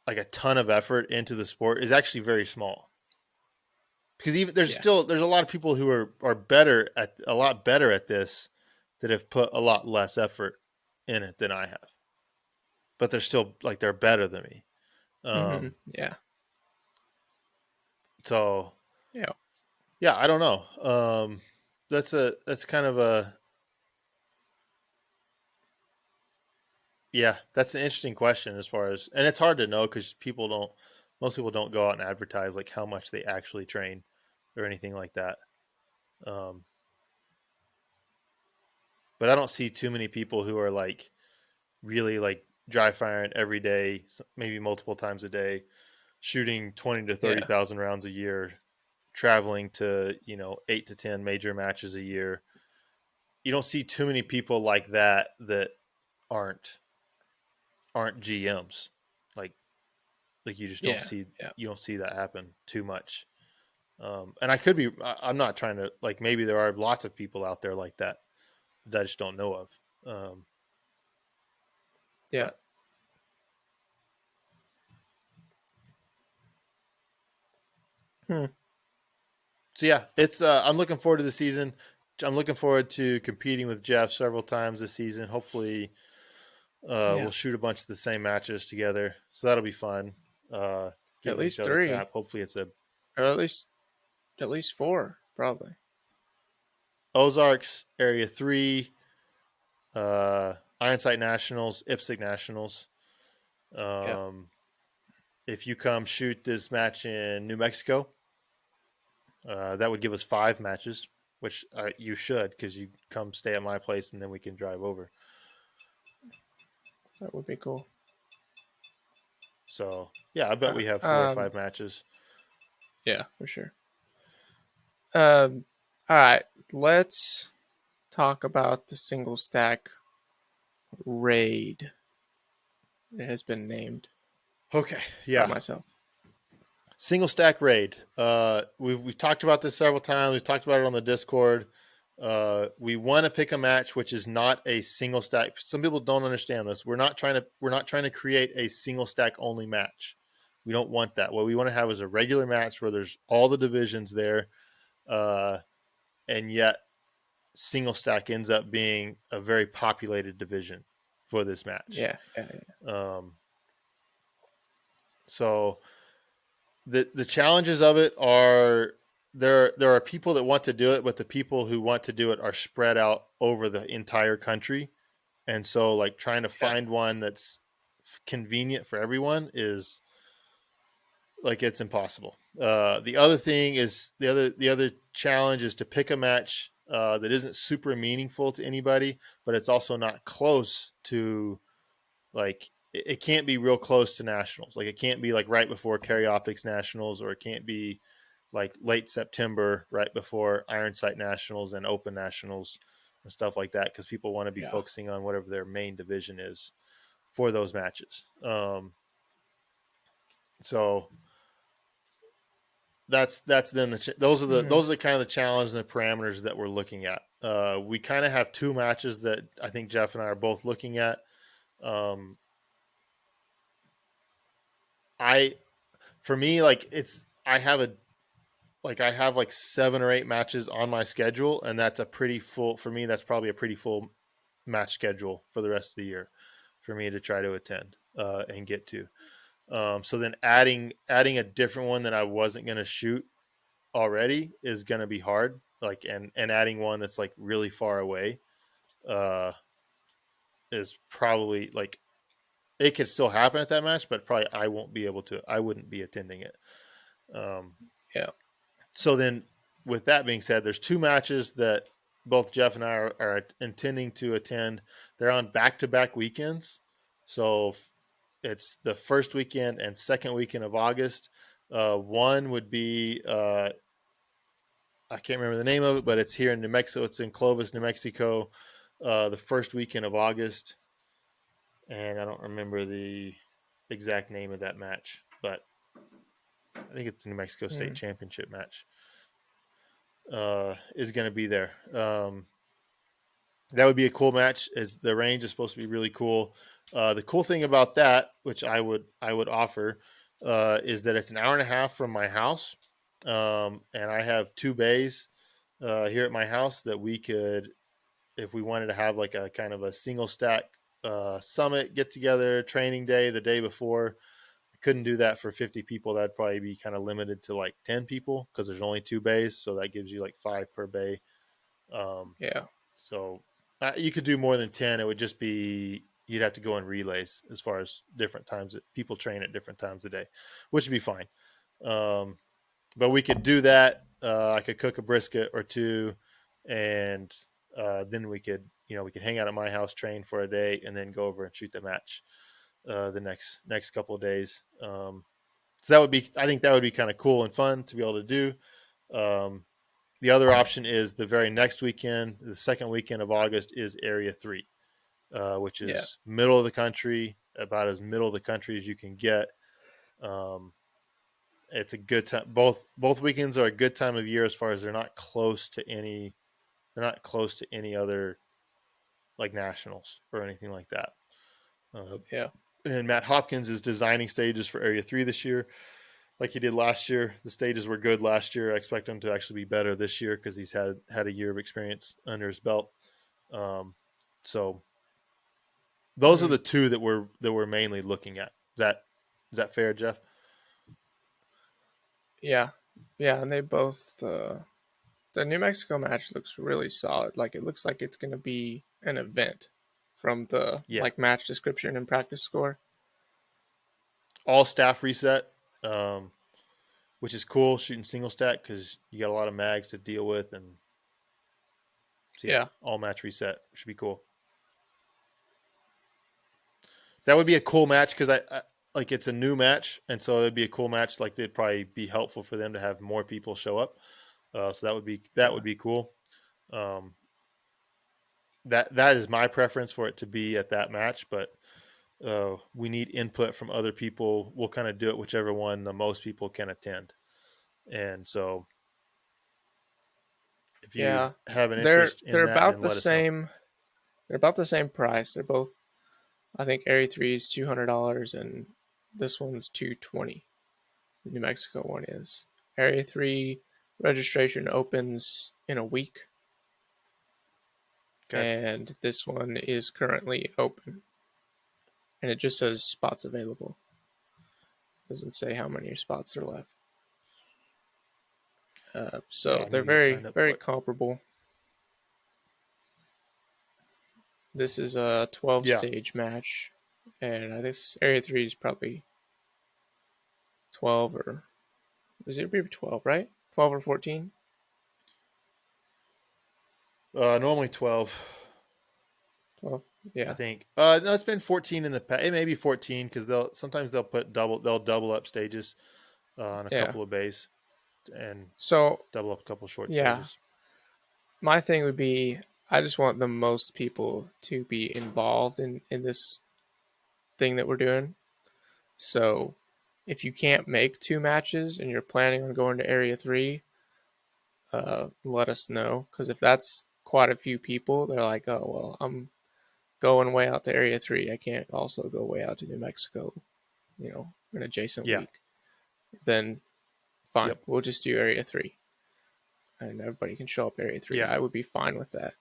a ton of effort into the sport is actually very small. Because even Yeah. there's a lot of people who are better at a lot better at this that have put a lot less effort in it than I have. But they're still like they're better than me. hmm Um, Yeah. so Yeah. yeah, I don't know. That's kind of a yeah, that's an interesting question as far as, and it's hard to know because most people don't go out and advertise like how much they actually train or anything like that. Um, but I don't see too many people who are like really like dry firing every day, maybe multiple times a day, shooting 20 to 30,000 rounds a year, traveling to 8 to 10 major matches a year. You don't see too many people like that aren't GMs. Like you just don't Yeah. see Yeah. you don't see that happen too much. And I could be. I'm not trying to like. Maybe there are lots of people out there like that I just don't know of. Yeah. But so yeah, it's. I'm looking forward to the season. I'm looking forward to competing with Jeff several times this season. Hopefully, we'll shoot a bunch of the same matches together. So that'll be fun. At Giving each least other 3, crap. Hopefully, it's a or at least 4, probably. Ozarks Area 3, Ironsight Nationals, IPSC Nationals. Yeah. If you come shoot this match in New Mexico, that would give us 5 matches, which you should, because you come stay at my place and then we can drive over. That would be cool. So yeah, I bet we have 4 or 5 matches. Yeah, for sure. All right, let's talk about the single stack Reid. It has been named. Okay, By yeah. myself. Single stack Reid. We've talked about this several times. We've talked about it on the Discord. We want to pick a match which is not a single stack. Some people don't understand this. We're not trying to create a single stack only match. We don't want that. What we want to have is a regular match where there's all the divisions there, and yet single stack ends up being a very populated division for this match. Yeah. So the challenges of it are there are people that want to do it, but the people who want to do it are spread out over the entire country. And so like trying to find one that's convenient for everyone is like it's impossible. The other thing is the other challenge is to pick a match that isn't super meaningful to anybody, but it's also not close to like it can't be real close to nationals. Like it can't be like right before Carry Optics Nationals, or it can't be like late September right before Iron Sight Nationals and Open Nationals and stuff like that, because people want to be focusing on whatever their main division is for those matches. So that's then those are the kind of the challenges and the parameters that we're looking at. We kind of have 2 matches that I think Jeff and I are both looking at. For me, like I have like 7 or 8 matches on my schedule, and that's a pretty full for me. That's probably a pretty full match schedule for the rest of the year for me to try to attend and get to. So then adding a different one that I wasn't going to shoot already is going to be hard. Like and adding one that's like really far away is probably like it could still happen at that match, but probably I wouldn't be attending it. So then with that being said, there's 2 matches that both Jeff and I are intending to attend. They're on back-to-back weekends. So it's the first weekend and second weekend of August. One would be, I can't remember the name of it, but it's here in New Mexico. It's in Clovis, New Mexico, the first weekend of August. And I don't remember the exact name of that match, but I think it's the New Mexico State Championship match. Is going to be there. That would be a cool match. As the range is supposed to be really cool. The cool thing about that, which I would offer, is that it's an hour and a half from my house, and I have 2 bays here at my house that we could, if we wanted to have like a kind of a single stack summit get together training day the day before. Couldn't do that for 50 people. That'd probably be kind of limited to like 10 people because there's only 2 bays. So that gives you like 5 per bay. So you could do more than 10. It would just be, you'd have to go in relays as far as different times that people train at different times a day, which would be fine. but we could do that. I could cook a brisket or two, and then we could hang out at my house, train for a day, and then go over and shoot the match the next couple of days. So I think that would be kind of cool and fun to be able to do. The other option is the very next weekend, the second weekend of August, is Area 3, which is middle of the country, about as middle of the country as you can get. It's a good time. Both weekends are a good time of year as far as they're not close to any other like nationals or anything like that. And Matt Hopkins is designing stages for Area 3 this year, like he did last year. The stages were good last year. I expect him to actually be better this year because he's had a year of experience under his belt. So those are the two that we're mainly looking at. Is that fair, Jeff? Yeah, and they both. The New Mexico match looks really solid. Like it looks like it's going to be an event from the like match description and practice score. All staff reset, which is cool. Shooting single stack because you got a lot of mags to deal with, and so all match reset should be cool. That would be a cool match because I like it's a new match, and so it'd be a cool match. Like it'd probably be helpful for them to have more people show up. So that would be cool. That is my preference for it to be at that match, but we need input from other people. We'll kind of do it whichever one the most people can attend. And so if you have an interest in they're that, about then the let us same. know. They're about the same price. They're both, I think Area 3 is $200 and this one's $220. The New Mexico one is. Area 3 registration opens in a week. Okay. And this one is currently open. And it just says spots available. Doesn't say how many spots are left. So they're very comparable. This is a 12-stage match. And this Area 3 is probably 12 or... Is it 12, right? 12 or 14? Normally 12. 12, yeah. I think. No, it's been 14 in the past. It may be 14 because they'll double up stages on a couple of bays and so double up a couple short stages. My thing would be I just want the most people to be involved in this thing that we're doing. So if you can't make 2 matches and you're planning on going to Area 3, let us know. Because if that's quite a few people, they're like, oh, well, I'm going way out to Area 3. I can't also go way out to New Mexico, an adjacent week. Then fine, we'll just do Area 3. And everybody can show up Area 3. I would be fine with that.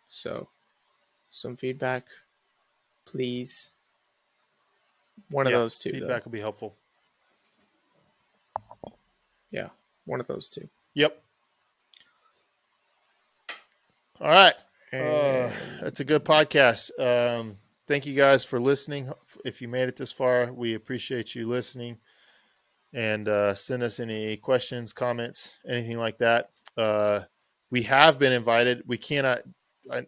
So, some feedback, please. One of those two. Feedback will be helpful. Yeah, one of those two. Yep. All right. That's a good podcast. Thank you guys for listening. If you made it this far, we appreciate you listening. And send us any questions, comments, anything like that. We have been invited. We cannot.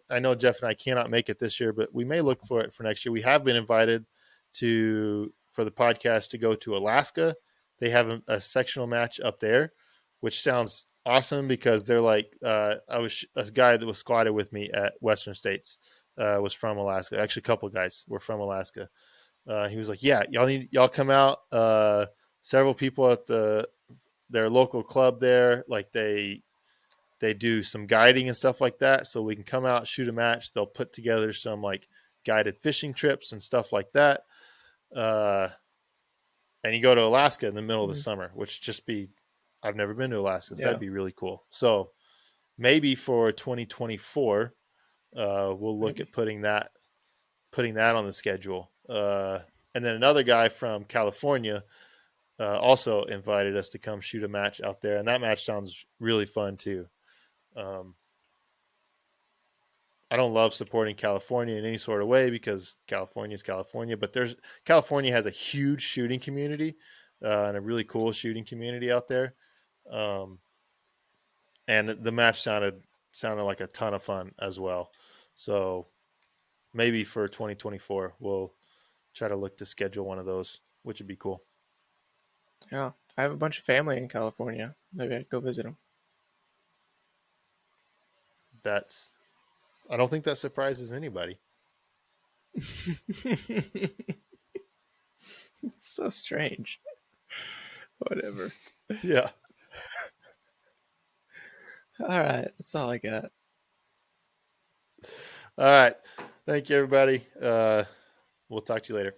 I know Jeff and I cannot make it this year, but we may look for it for next year. We have been invited for the podcast to go to Alaska. They have a sectional match up there, which sounds awesome because they're like a guy that was squatted with me at Western States was from Alaska. Actually, a couple of guys were from Alaska. He was like, "Yeah, y'all come out." Several people at their local club there, like they do some guiding and stuff like that, so we can come out, shoot a match. They'll put together some like guided fishing trips and stuff like that. And you go to Alaska in the middle of the summer, which I've never been to Alaska, so that'd be really cool. So maybe for 2024, we'll look at putting that on the schedule. And then another guy from California also invited us to come shoot a match out there, and that match sounds really fun too. I don't love supporting California in any sort of way because California is California, but California has a huge shooting community. and a really cool shooting community out there. And the match sounded like a ton of fun as well. So maybe for 2024, we'll try to look to schedule one of those, which would be cool. Yeah, I have a bunch of family in California. Maybe I could go visit them. I don't think that surprises anybody. It's so strange. Whatever. Yeah. All right, that's all I got. All right. Thank you, everybody. We'll talk to you later.